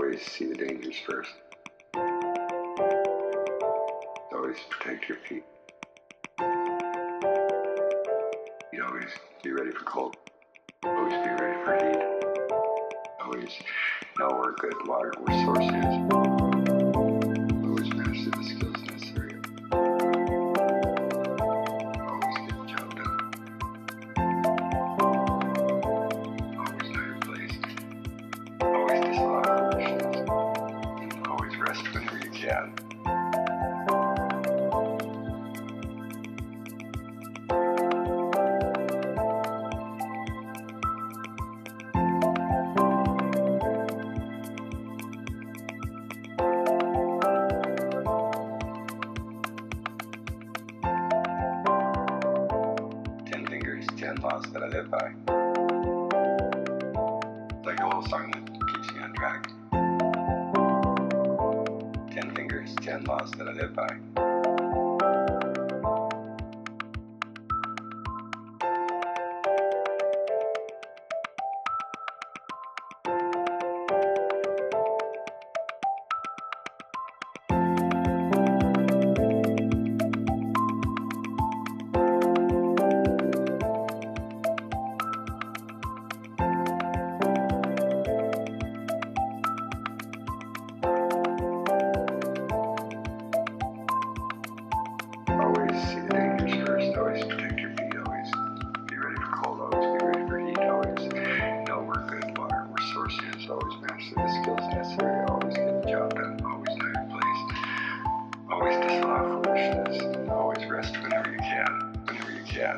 Always see the dangers first. Always protect your feet. You always be ready for cold. Always be ready for heat. Always know where good water resource is. Always master the skills necessary. Always get the job done. Always know your place. Always disallow foolishness. And always rest whenever you can. 10 fingers, 10 laws that I live by. Like a whole song that keeps me on track. 10 fingers, 10 laws that I live by. Always see the dangers first. Always protect your feet. Always be ready for cold. Always be ready for heat. Always know where good water resource is. Always master the skills necessary. Always get the job done. Always know your place. Always disallow foolishness. And always rest whenever you can. Whenever you can.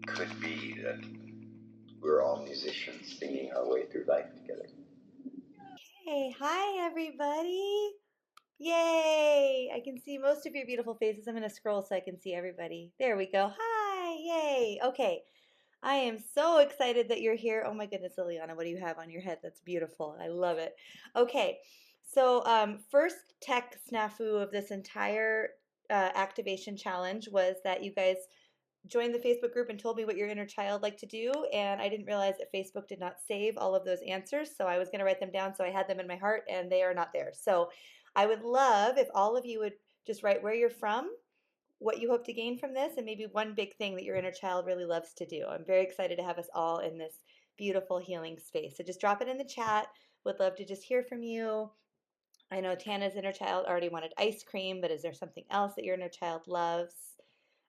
Could be that we're all musicians singing our way through life together. Hey, hi everybody. Yay! I can see most of your beautiful faces. I'm going to scroll so I can see everybody. There we go. Hi! Yay! Okay. I am so excited that you're here. Oh my goodness, Liliana, what do you have on your head? That's beautiful. I love it. Okay. So, first tech snafu of this entire activation challenge was that you guys joined the Facebook group and told me what your inner child liked to do, and I didn't realize that Facebook did not save all of those answers, so I was going to write them down, so I had them in my heart, and they are not there. So I would love if all of you would just write where you're from, what you hope to gain from this, and maybe one big thing that your inner child really loves to do. I'm very excited to have us all in this beautiful healing space. So just drop it in the chat. Would love to just hear from you. I know Tana's inner child already wanted ice cream, but is there something else that your inner child loves?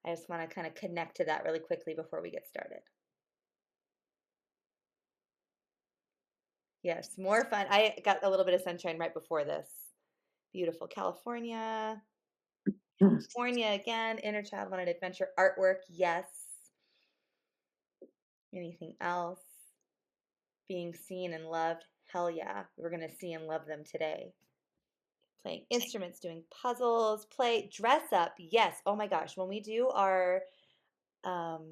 I just want to kind of connect to that really quickly before we get started. Yes, more fun. I got a little bit of sunshine right before this. Beautiful California. California again. Inner child wanted adventure artwork. Yes. Anything else? Being seen and loved. Hell yeah. We're going to see and love them today. Playing instruments, doing puzzles, play, dress up. Yes. Oh my gosh. When we do our um,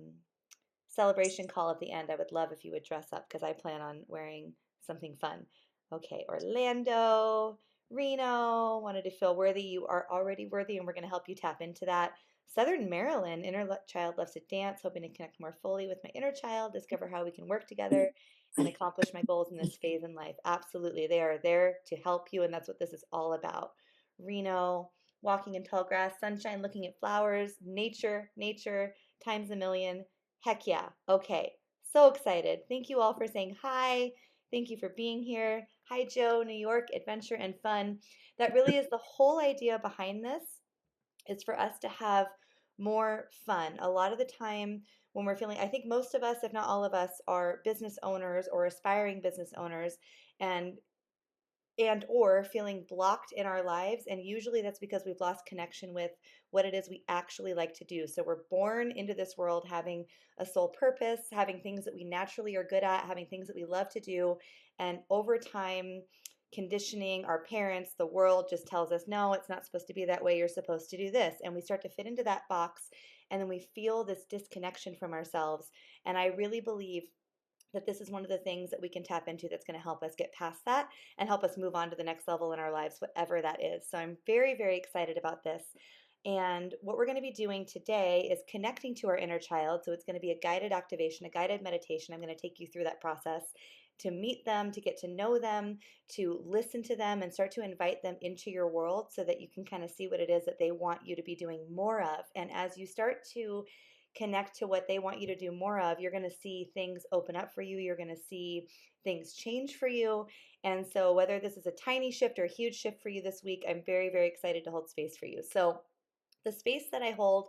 celebration call at the end, I would love if you would dress up because I plan on wearing something fun. Okay, Orlando, Reno, wanted to feel worthy. You are already worthy, and we're going to help you tap into that. Southern Maryland, inner child loves to dance, hoping to connect more fully with my inner child, discover how we can work together and accomplish my goals in this phase in life. Absolutely, they are there to help you, and that's what this is all about. Reno, walking in tall grass, sunshine, looking at flowers, nature, times a million. Heck yeah. Okay. So excited. Thank you all for saying hi. Thank you for being here. Hi, Joe, New York, adventure and fun. That really is the whole idea behind this, is for us to have more fun. A lot of the time when we're feeling, I think most of us, if not all of us, are business owners or aspiring business owners, and or feeling blocked in our lives, and usually that's because we've lost connection with what it is we actually like to do. So we're born into this world having a soul purpose, having things that we naturally are good at, having things that we love to do, and over time, conditioning, our parents, the world just tells us, no, it's not supposed to be that way, you're supposed to do this, and we start to fit into that box, and then we feel this disconnection from ourselves. And I really believe that this is one of the things that we can tap into that's going to help us get past that and help us move on to the next level in our lives, whatever that is. So I'm very, very excited about this. And what we're going to be doing today is connecting to our inner child. So it's going to be a guided activation, a guided meditation. I'm going to take you through that process to meet them, to get to know them, to listen to them, and start to invite them into your world so that you can kind of see what it is that they want you to be doing more of. And as you start to connect to what they want you to do more of, you're going to see things open up for you. You're going to see things change for you. And so, whether this is a tiny shift or a huge shift for you this week, I'm very, very excited to hold space for you. So, the space that I hold,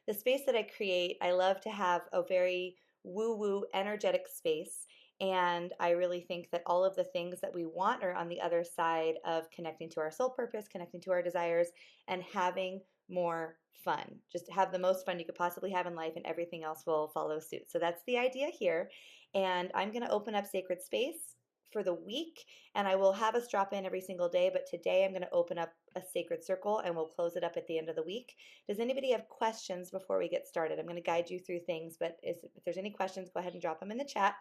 the space that I create, I love to have a very woo woo energetic space. And I really think that all of the things that we want are on the other side of connecting to our soul purpose, connecting to our desires, and having more fun. Just have the most fun you could possibly have in life, and everything else will follow suit. So that's the idea here. And I'm going to open up sacred space for the week, and I will have us drop in every single day. But today I'm going to open up a sacred circle, and we'll close it up at the end of the week. Does anybody have questions before we get started? I'm going to guide you through things, but if there's any questions, go ahead and drop them in the chat.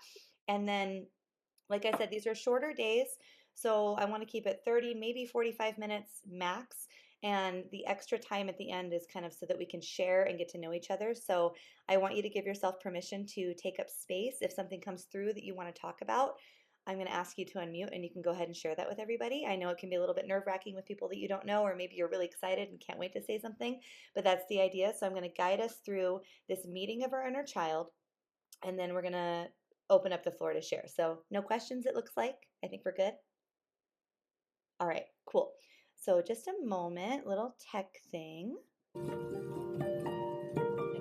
And then, like I said, these are shorter days, so I want to keep it 30, maybe 45 minutes max. And the extra time at the end is kind of so that we can share and get to know each other. So I want you to give yourself permission to take up space. If something comes through that you want to talk about, I'm going to ask you to unmute, and you can go ahead and share that with everybody. I know it can be a little bit nerve-wracking with people that you don't know, or maybe you're really excited and can't wait to say something, but that's the idea. So I'm going to guide us through this meeting of our inner child, and then we're going to open up the floor to share. So no questions, it looks like. I think we're good. All right, cool. So just a moment, little tech thing. I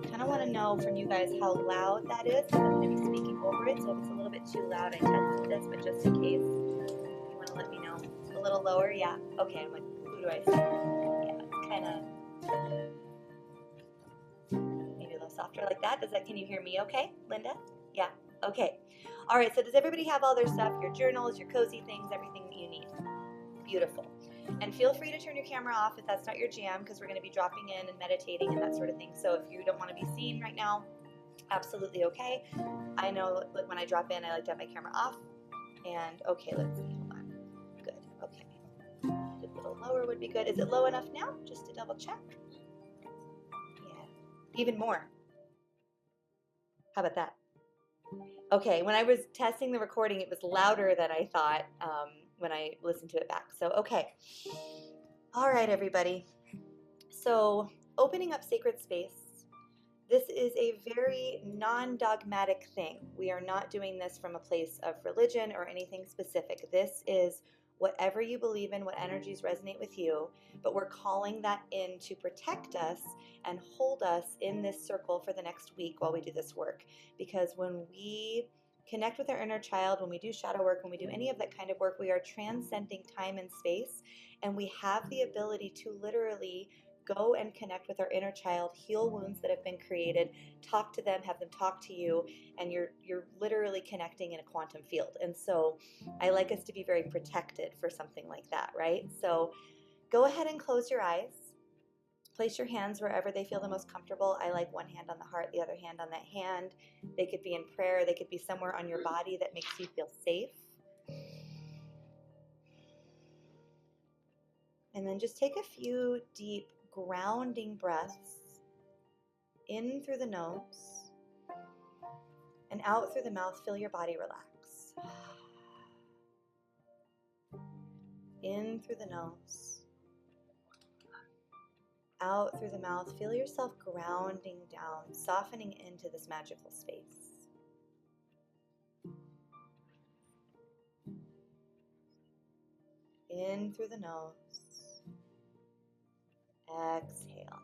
kind of want to know from you guys how loud that is, because I'm going to be speaking over it. So if it's a little bit too loud, I tested this, but just in case, you want to let me know. A little lower, yeah. Okay, I'm like, who do I see? Yeah, it's kind of maybe a little softer like that. Can you hear me okay, Linda? Yeah, okay. All right, so does everybody have all their stuff, your journals, your cozy things, everything that you need? Beautiful. And feel free to turn your camera off if that's not your jam, because we're going to be dropping in and meditating and that sort of thing. So if you don't want to be seen right now, absolutely okay. I know when I drop in, I like to have my camera off. And okay, let's see. Hold on. Good. Okay. A little lower would be good. Is it low enough now? Just to double check. Yeah. Even more. How about that? Okay. When I was testing the recording, it was louder than I thought when I listened to it back. So, okay. All right, everybody. So, opening up sacred space. This is a very non-dogmatic thing. We are not doing this from a place of religion or anything specific. This is whatever you believe in, what energies resonate with you, but we're calling that in to protect us and hold us in this circle for the next week while we do this work. Because when we connect with our inner child, when we do shadow work, when we do any of that kind of work, we are transcending time and space, and we have the ability to literally go and connect with our inner child, heal wounds that have been created, talk to them, have them talk to you, and you're literally connecting in a quantum field. And so I like us to be very protected for something like that, right? So go ahead and close your eyes. Place your hands wherever they feel the most comfortable. I like one hand on the heart, the other hand on that hand. They could be in prayer. They could be somewhere on your body that makes you feel safe. And then just take a few deep grounding breaths in through the nose and out through the mouth. Feel your body relax. In through the nose, out through the mouth. Feel yourself grounding down, softening into this magical space. In through the nose, exhale.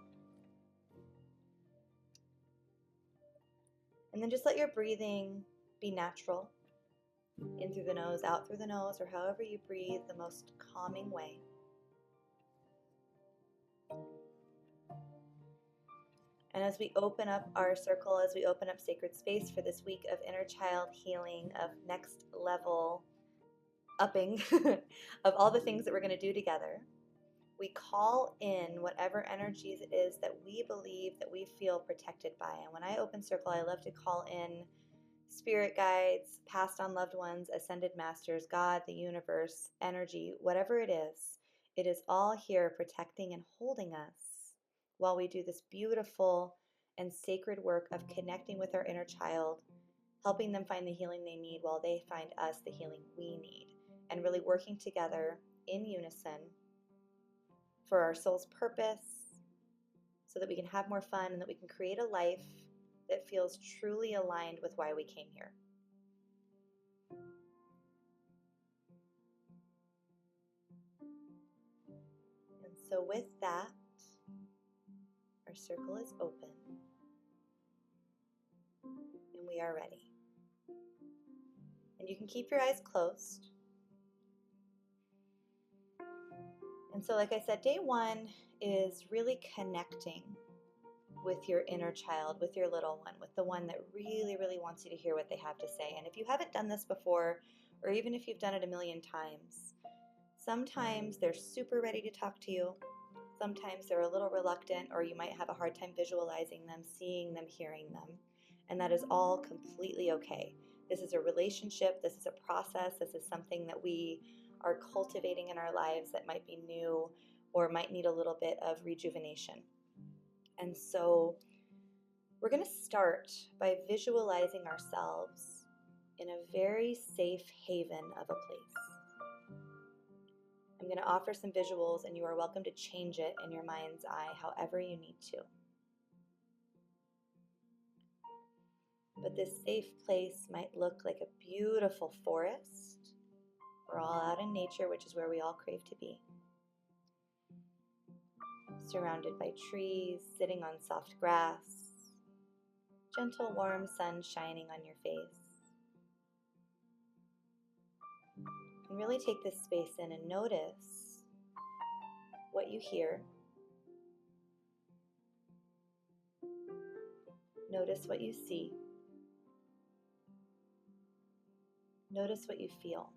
And then just let your breathing be natural. In through the nose, out through the nose, or however you breathe the most calming way. And as we open up our circle, as we open up sacred space for this week of inner child healing, of next level upping, of all the things that we're going to do together, we call in whatever energies it is that we believe, that we feel protected by. And when I open circle, I love to call in spirit guides, past on loved ones, ascended masters, God, the universe, energy, whatever it is all here protecting and holding us while we do this beautiful and sacred work of connecting with our inner child, helping them find the healing they need while they find us the healing we need, and really working together in unison for our soul's purpose so that we can have more fun and that we can create a life that feels truly aligned with why we came here. And so, with that, our circle is open and we are ready. And you can keep your eyes closed. And so, like I said, day one is really connecting with your inner child, with your little one, with the one that really, really wants you to hear what they have to say. And if you haven't done this before, or even if you've done it a million times, sometimes they're super ready to talk to you. Sometimes they're a little reluctant, or you might have a hard time visualizing them, seeing them, hearing them. And that is all completely okay. This is a relationship. This is a process. This is something that we are cultivating in our lives that might be new or might need a little bit of rejuvenation. And so we're going to start by visualizing ourselves in a very safe haven of a place. I'm going to offer some visuals, and you are welcome to change it in your mind's eye however you need to. But this safe place might look like a beautiful forest. We're all out in nature, which is where we all crave to be. Surrounded by trees, sitting on soft grass, gentle warm sun shining on your face. And really take this space in and notice what you hear. Notice what you see. Notice what you feel.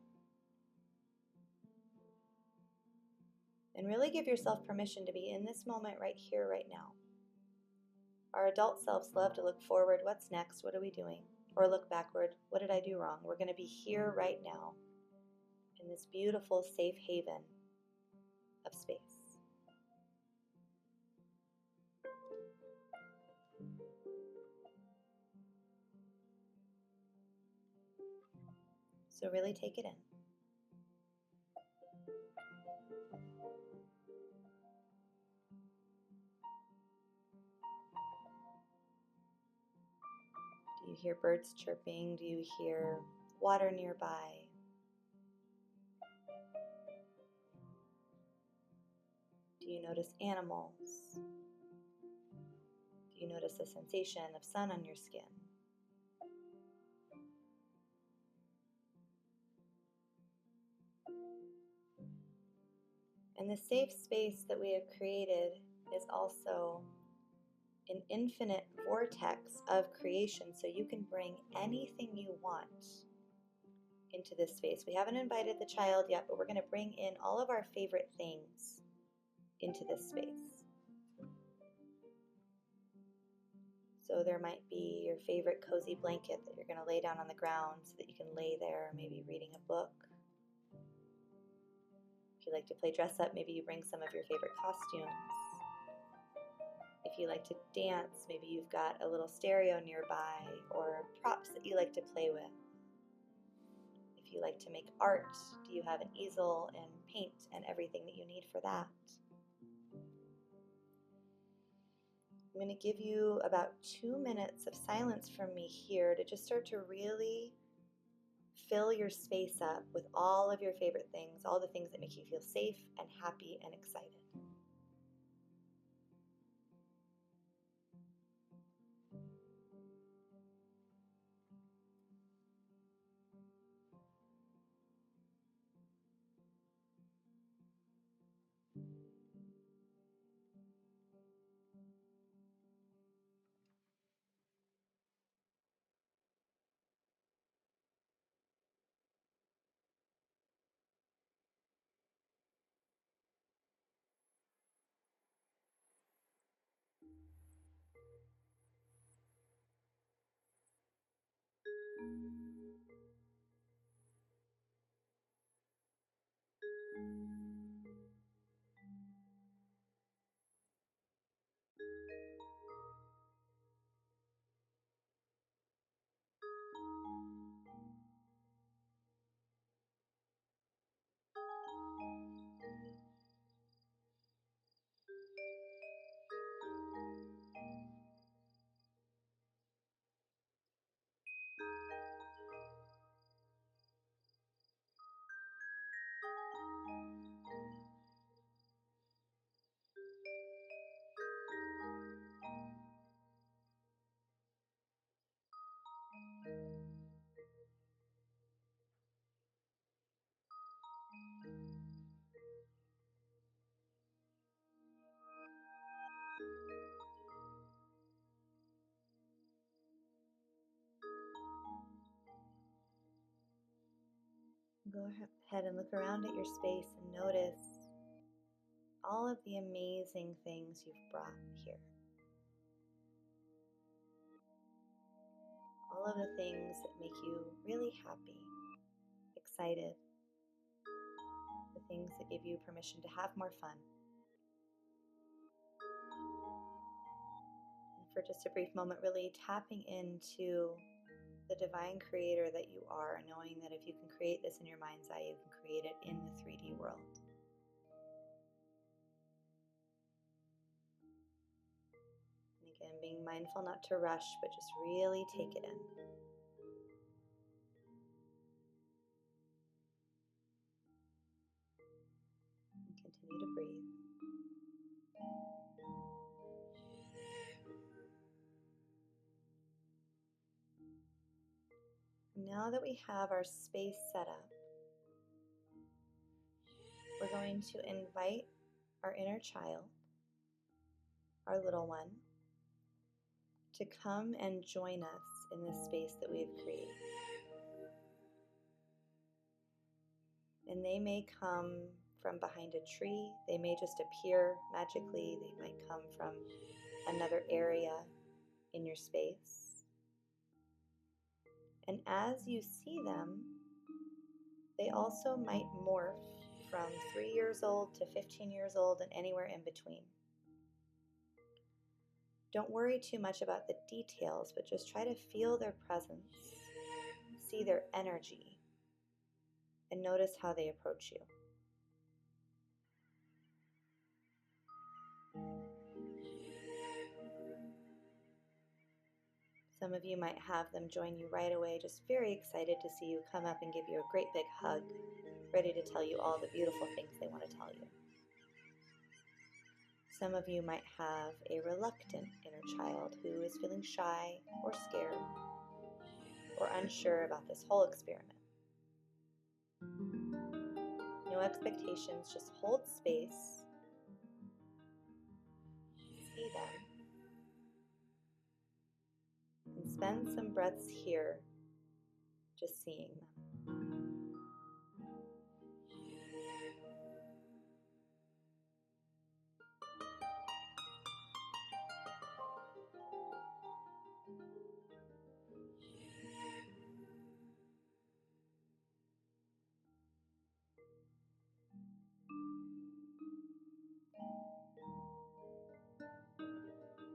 And really give yourself permission to be in this moment right here, right now. Our adult selves love to look forward, what's next, what are we doing? Or look backward, what did I do wrong? We're going to be here right now in this beautiful safe haven of space. So really take it in. Do you hear birds chirping? Do you hear water nearby? Do you notice animals? Do you notice the sensation of sun on your skin? And the safe space that we have created is also an infinite vortex of creation, so you can bring anything you want into this space. We haven't invited the child yet, but we're going to bring in all of our favorite things into this space. So there might be your favorite cozy blanket that you're going to lay down on the ground so that you can lay there, maybe reading a book. If you like to play dress up, maybe you bring some of your favorite costumes. If you like to dance, maybe you've got a little stereo nearby or props that you like to play with. If you like to make art, do you have an easel and paint and everything that you need for that? I'm going to give you about 2 minutes of silence from me here to just start to really fill your space up with all of your favorite things, all the things that make you feel safe and happy and excited. Go ahead and look around at your space and notice all of the amazing things you've brought here. All of the things that make you really happy, excited, the things that give you permission to have more fun. And for just a brief moment, really tapping into the divine creator that you are, knowing that if you can create this in your mind's eye, you can create it in the 3D world. And again, being mindful not to rush, but just really take it in. And continue to breathe. Now that we have our space set up, we're going to invite our inner child, our little one, to come and join us in this space that we have created. And they may come from behind a tree, they may just appear magically, they might come from another area in your space. And as you see them, they also might morph from 3 years old to 15 years old and anywhere in between. Don't worry too much about the details, but just try to feel their presence, see their energy, and notice how they approach you. Some of you might have them join you right away, just very excited to see you, come up and give you a great big hug, ready to tell you all the beautiful things they want to tell you. Some of you might have a reluctant inner child who is feeling shy or scared or unsure about this whole experiment. No expectations, just hold space, see them, and spend some breaths here just seeing them.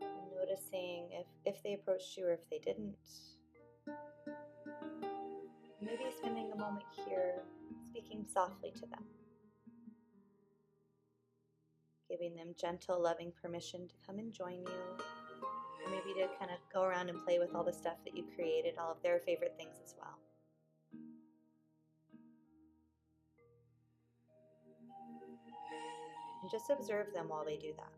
And noticing if they approached you or if they didn't. Maybe spending a moment here speaking softly to them, giving them gentle, loving permission to come and join you, or maybe to kind of go around and play with all the stuff that you created, all of their favorite things as well. And just observe them while they do that.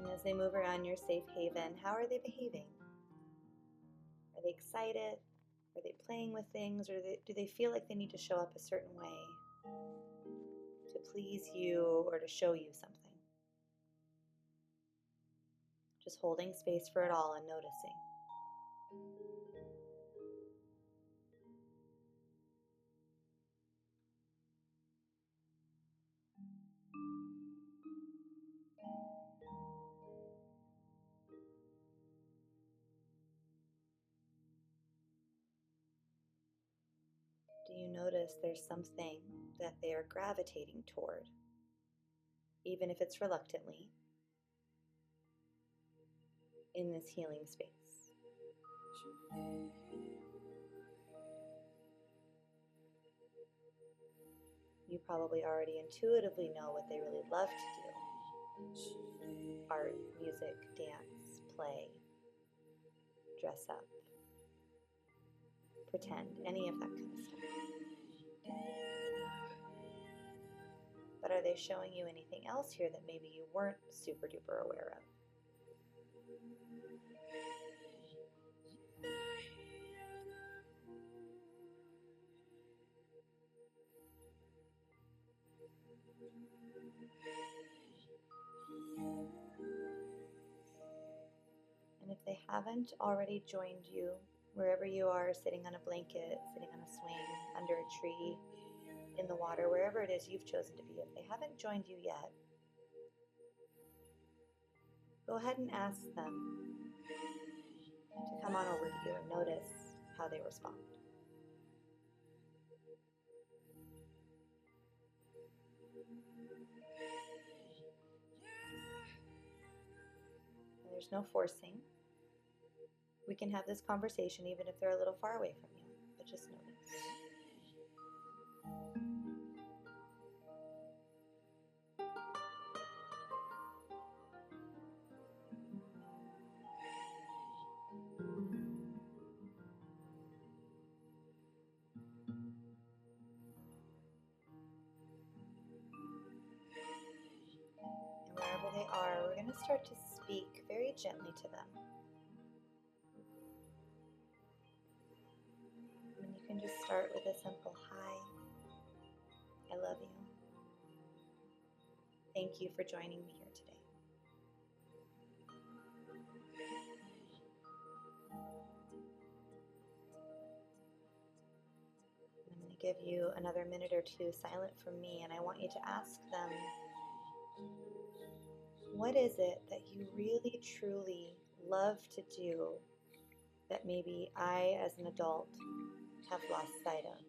And as they move around your safe haven, how are they behaving? Are they excited? Are they playing with things? Or do they feel like they need to show up a certain way to please you or to show you something? Just holding space for it all and noticing. Do you notice there's something that they are gravitating toward, even if it's reluctantly, in this healing space? You probably already intuitively know what they really love to do. Art, music, dance, play, dress up, pretend, any of that kind of stuff. But are they showing you anything else here that maybe you weren't super duper aware of? And if they haven't already joined you, wherever you are, sitting on a blanket, sitting on a swing, under a tree, in the water, wherever it is you've chosen to be, if they haven't joined you yet, go ahead and ask them to come on over to you and notice how they respond. And there's no forcing. We can have this conversation even if they're a little far away from you, but just notice. And wherever they are, we're going to start to speak very gently to them. And you can just start with a simple hi, I love you. Thank you for joining me here today. I'm going to give you another minute or two silent from me, and I want you to ask them, what is it that you really, truly love to do that maybe I, as an adult, have lost sight of?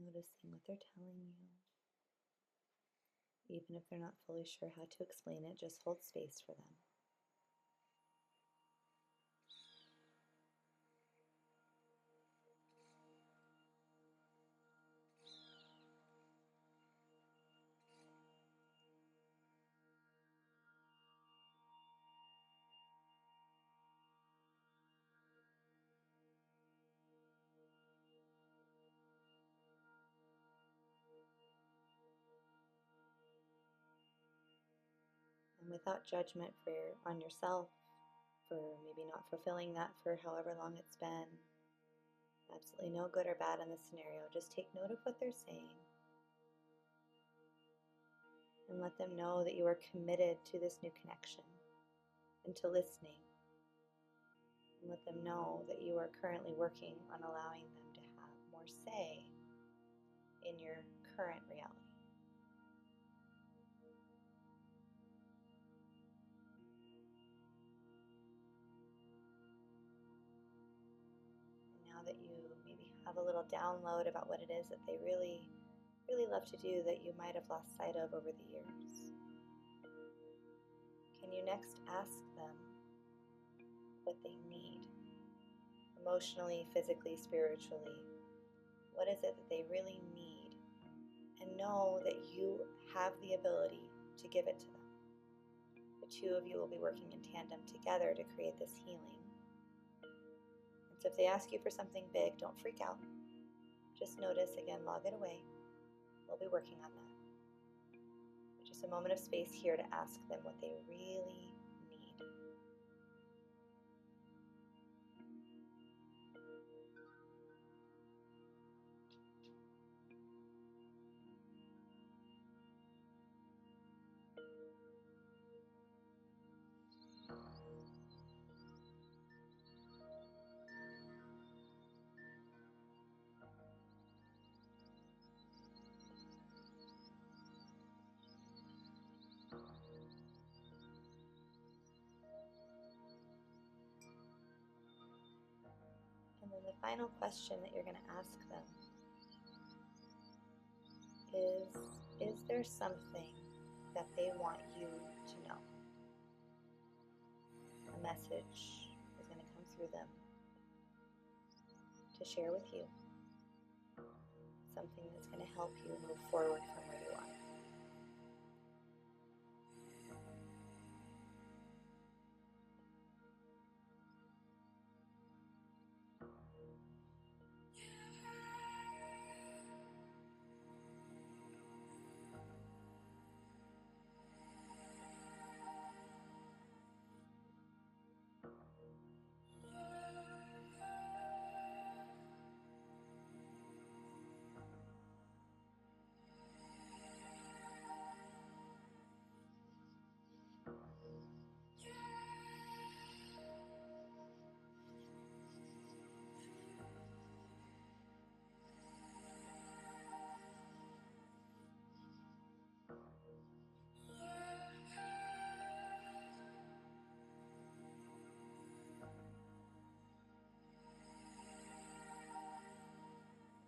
Noticing what they're telling you. Even if they're not fully sure how to explain it, just hold space for them. And without judgment on yourself for maybe not fulfilling that for however long it's been. Absolutely no good or bad in this scenario. Just take note of what they're saying and let them know that you are committed to this new connection and to listening. And let them know that you are currently working on allowing them to have more say in your current reality. Now that you maybe have a little download about what it is that they really, really love to do that you might have lost sight of over the years, can you next ask them what they need? Emotionally, physically, spiritually. What is it that they really need? And know that you have the ability to give it to them. The two of you will be working in tandem together to create this healing. And so if they ask you for something big, don't freak out. Just notice, again, log it away. We'll be working on that. But just a moment of space here to ask them what they really need. then the final question that you're going to ask them is there something that they want you to know? A message is going to come through them to share with you. Something that's going to help you move forward from where you are.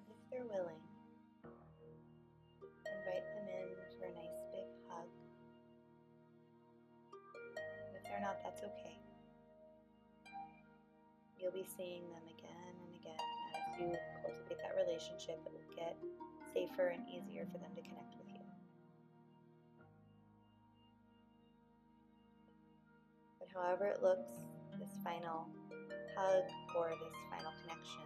If they're willing, invite them in for a nice big hug. If they're not, that's okay. You'll be seeing them again and again, and as you cultivate that relationship, it will get safer and easier for them to connect with you. But however it looks, this final hug or this final connection,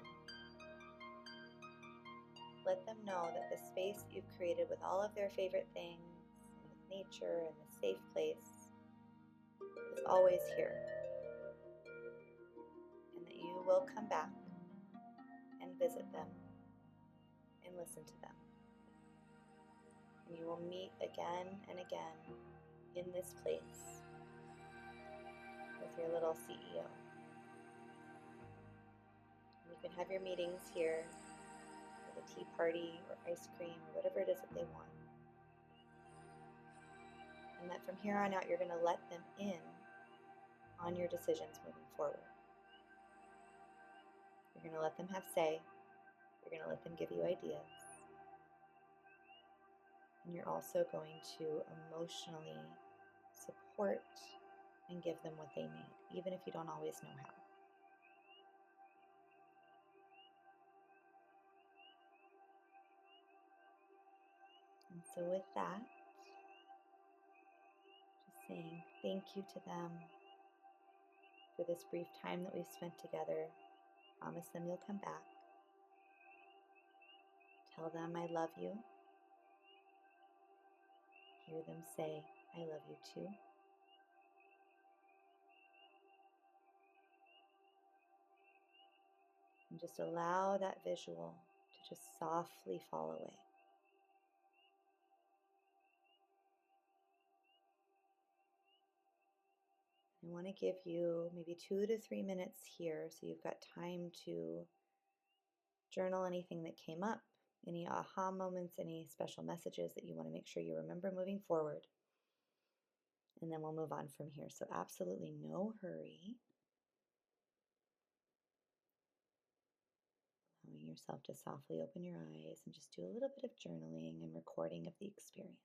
let them know that the space that you've created with all of their favorite things, and with nature and the safe place, is always here. And that you will come back and visit them and listen to them. And you will meet again and again in this place with your little CEO. You can have your meetings here with a tea party or ice cream or whatever it is that they want. And that from here on out, you're going to let them in on your decisions moving forward. You're going to let them have say. You're going to let them give you ideas. And you're also going to emotionally support and give them what they need, even if you don't always know how. And so with that, just saying thank you to them for this brief time that we've spent together. Promise them you'll come back. Tell them I love you. Hear them say I love you too. And just allow that visual to just softly fall away. I want to give you maybe 2 to 3 minutes here so you've got time to journal anything that came up, any aha moments, any special messages that you want to make sure you remember moving forward. And then we'll move on from here. So absolutely no hurry. Allowing yourself to softly open your eyes and just do a little bit of journaling and recording of the experience.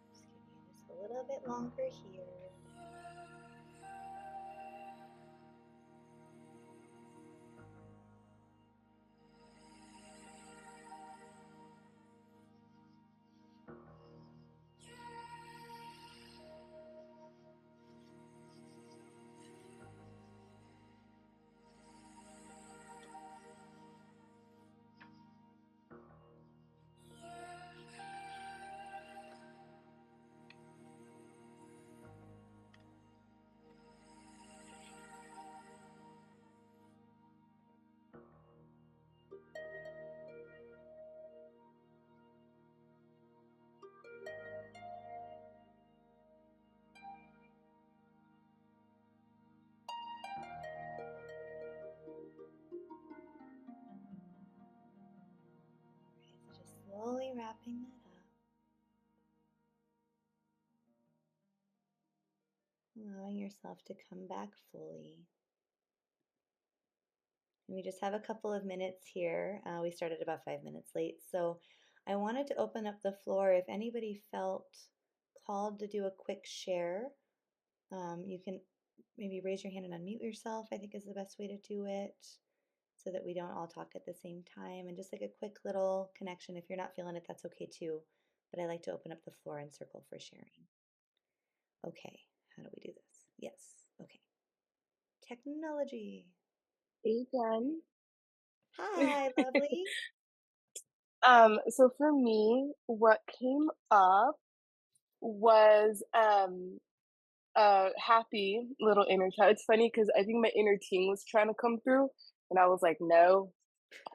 Just give you just a little bit longer here. So just slowly wrapping that up. Allowing yourself to come back fully. And we just have a couple of minutes here. We started about 5 minutes late. So I wanted to open up the floor. If anybody felt called to do a quick share, you can maybe raise your hand and unmute yourself, I think is the best way to do it, so that we don't all talk at the same time. And just like a quick little connection. If you're not feeling it, that's okay too. But I like to open up the floor and circle for sharing. Okay, how do we do this? Yes, okay. Technology. Hey, Jen. Hi, lovely. So for me, what came up was a happy little inner child. It's funny because I think my inner teen was trying to come through, and I was like, no,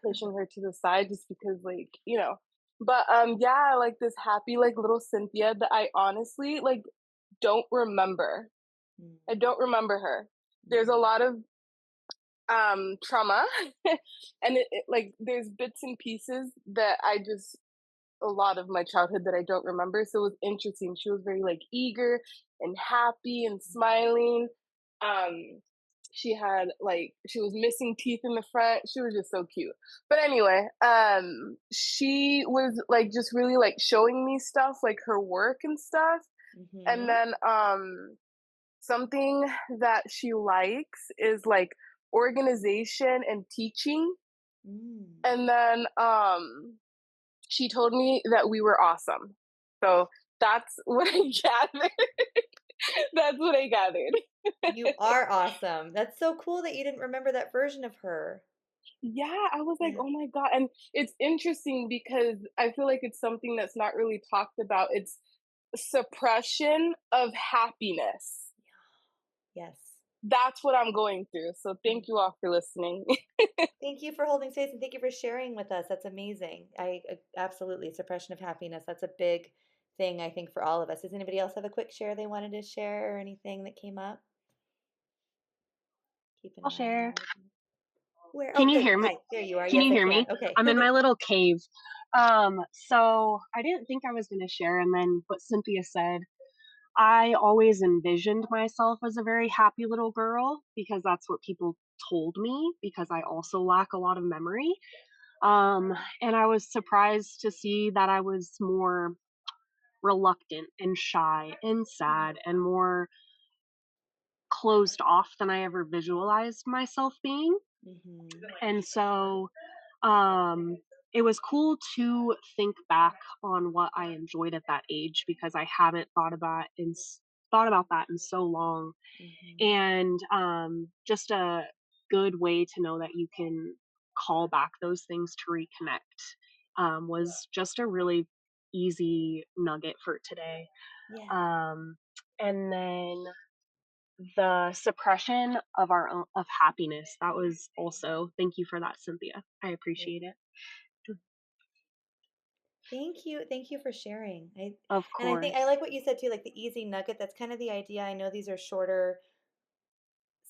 pushing her to the side just because, like, you know. But yeah, like this happy, like little Cynthia that I honestly like don't remember. I don't remember her. There's a lot of trauma and like there's bits and pieces that I just a lot of my childhood that I don't remember. So it was interesting. She was very like eager and happy and smiling. Um, she had like she was missing teeth in the front. She was just so cute. But anyway, she was like just really like showing me stuff like her work and stuff. And then something that she likes is like organization and teaching. And then she told me that we were awesome. So that's what I gathered. That's what I gathered. You are awesome. That's so cool that you didn't remember that version of her. Yeah, I was like, Yeah. oh my God. And it's interesting because I feel like it's something that's not really talked about. It's suppression of happiness. Yes. That's what I'm going through. So thank you all for listening. Thank you for holding space and thank you for sharing with us. That's amazing. I absolutely suppression of happiness. That's a big thing I think for all of us. Does anybody else have a quick share they wanted to share or anything that came up? Keep an I'll eye on share. that. Where? Oh, Can you good. hear me? Hi. There you are. Can Yes, you I hear can. me? Okay. I'm in my little cave. So I didn't think I was going to share, and then what Cynthia said, I always envisioned myself as a very happy little girl because that's what people told me because I also lack a lot of memory. And I was surprised to see that I was more reluctant and shy and sad and more closed off than I ever visualized myself being. Mm-hmm. And so um it was cool to think back on what I enjoyed at that age because I haven't thought about that in so long. Mm-hmm. And just a good way to know that you can call back those things to reconnect was just a really easy nugget for today. Yes. And then the suppression of our own of happiness, that was also, thank you for that, Cynthia, I Yeah. appreciate it. Thank you. Thank you for sharing. Of And I think I course. like what you said too, like the easy nugget. That's kind of the idea. I know these are shorter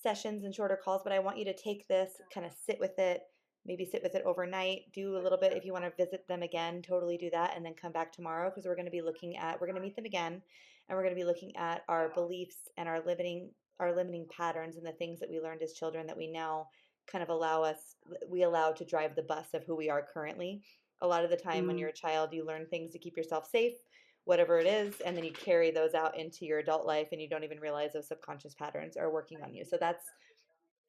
sessions and shorter calls, but I want you to take this, kind of sit with it, maybe sit with it overnight, do a little bit. If you want to visit them again, totally do that, and then come back tomorrow because we're going to meet them again, and we're going to be looking at our beliefs and our limiting patterns and the things that we learned as children that we now kind of we allow to drive the bus of who we are currently. A lot of the time when Mm, you're a child, you learn things to keep yourself safe, whatever it is, and then you carry those out into your adult life and you don't even realize those subconscious patterns are working on you. So that's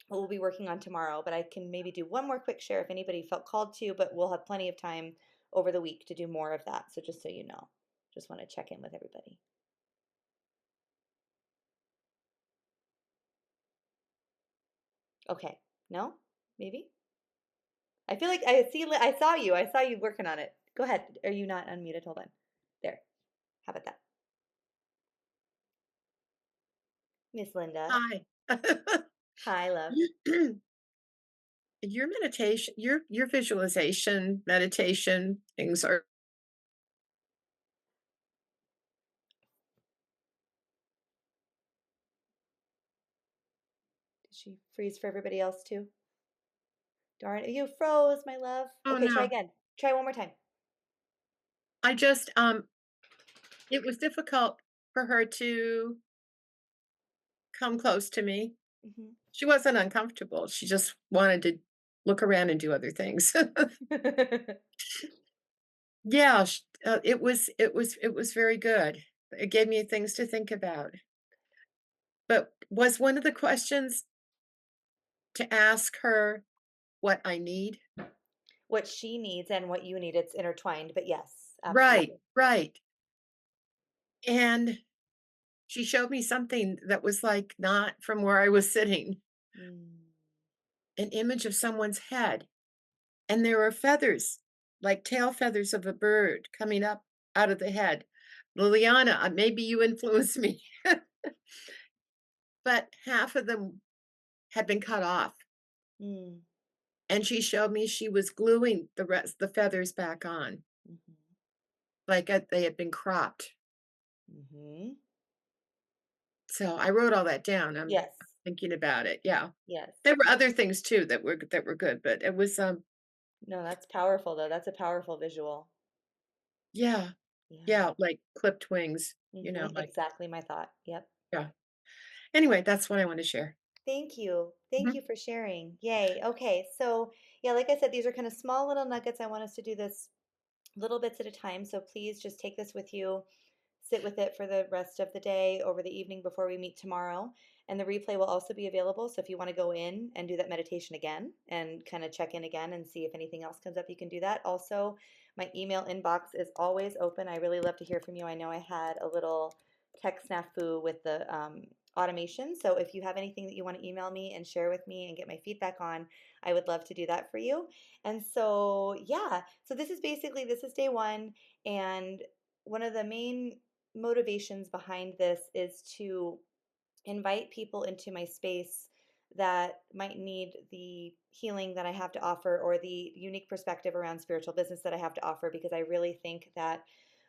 what we'll be working on tomorrow, but I can maybe do one more quick share if anybody felt called to, but we'll have plenty of time over the week to do more of that. So just so you know, just want to check in with everybody. Okay. No? Maybe? I feel like I saw you working on it. Go ahead. Are you not unmuted? Hold on. There. How about that? Miss Linda. Hi. Hi, love. Your meditation, your visualization, meditation things are Did she freeze for everybody else too? Darn, you froze, my love. oh Okay, try no. again. Try one more time. I just it was difficult for her to come close to me. Hmm. She wasn't uncomfortable. She just wanted to look around and do other things. Yeah, it was very good. It gave me things to think about. But was one of the questions to ask her what I need? What she needs and what you need, it's intertwined, but yes, Right, absolutely. right. And she showed me something that was, like, not from where I was sitting, Mm. an image of someone's head, and there were feathers, like tail feathers of a bird coming up out of the head. Liliana, maybe you influenced me, but half of them had been cut off, Mm. and she showed me she was gluing the feathers back on, Mhm. like, they had been cropped. Mhm. So I wrote all that down. I'm Yes. thinking about it, yeah. Yes. There were other things too that were good, but it was, No, that's powerful though. That's a powerful visual. yeah, Yeah. yeah, like clipped wings, Mhm. like Exactly my thought. Yep. yeah. Anyway, that's what I want to share. Thank you. Thank Mhm. you for sharing. Yay. Okay. So, yeah, like I said, these are kind of small little nuggets. I want us to do this little bits at a time. So please just take this with you, sit with it for the rest of the day, over the evening before we meet tomorrow. And the replay will also be available. So if you want to go in and do that meditation again and kind of check in again and see if anything else comes up, you can do that. Also, my email inbox is always open. I really love to hear from you. I know I had a little tech snafu with the automation. So if you have anything that you want to email me and share with me and get my feedback on, I would love to do that for you. And so, yeah, so this is day one. And one of the main motivations behind this is to invite people into my space that might need the healing that I have to offer or the unique perspective around spiritual business that I have to offer because I really think that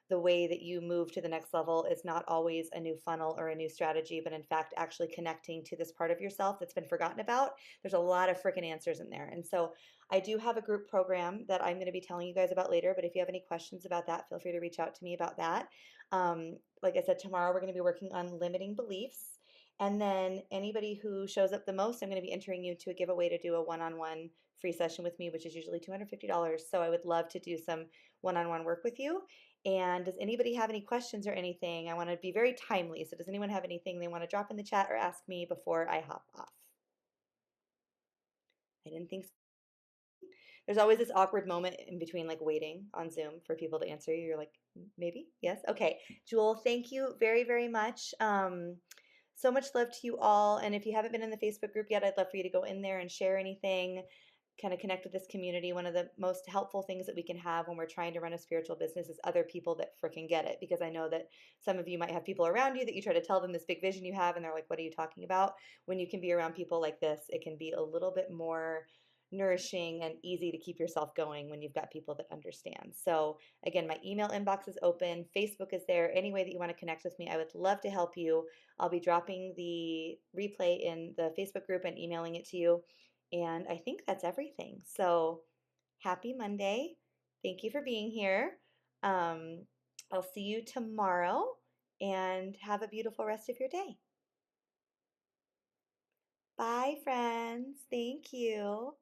the way that you move to the next level is not always a new funnel or a new strategy, but in fact, actually connecting to this part of yourself that's been forgotten about. There's a lot of freaking answers in there. And so I do have a group program that I'm going to be telling you guys about later. But if you have any questions about that, feel free to reach out to me about that. Like I said, tomorrow we're going to be working on limiting beliefs. And then anybody who shows up the most, I'm going to be entering you to a giveaway to do a one-on-one free session with me, which is usually $250. So I would love to do some one-on-one work with you. And does anybody have any questions or anything? I want to be very timely. So does anyone have anything they want to drop in the chat or ask me before I hop off? I didn't think so. There's always this awkward moment in between, like waiting on Zoom for people to answer you. You're like, maybe, yes, okay. Jewel, thank you very, very much. So much love to you all. And if you haven't been in the Facebook group yet, I'd love for you to go in there and share anything, kind of connect with this community. One of the most helpful things that we can have when we're trying to run a spiritual business is other people that freaking get it. Because I know that some of you might have people around you that you try to tell them this big vision you have, and they're like, what are you talking about? When you can be around people like this, it can be a little bit more nourishing and easy to keep yourself going when you've got people that understand. So again, my email inbox is open. Facebook is there. Any way that you want to connect with me, I would love to help you. I'll be dropping the replay in the Facebook group and emailing it to you. And I think that's everything. So happy Monday. Thank you for being here. I'll see you tomorrow and have a beautiful rest of your day. Bye, friends. Thank you.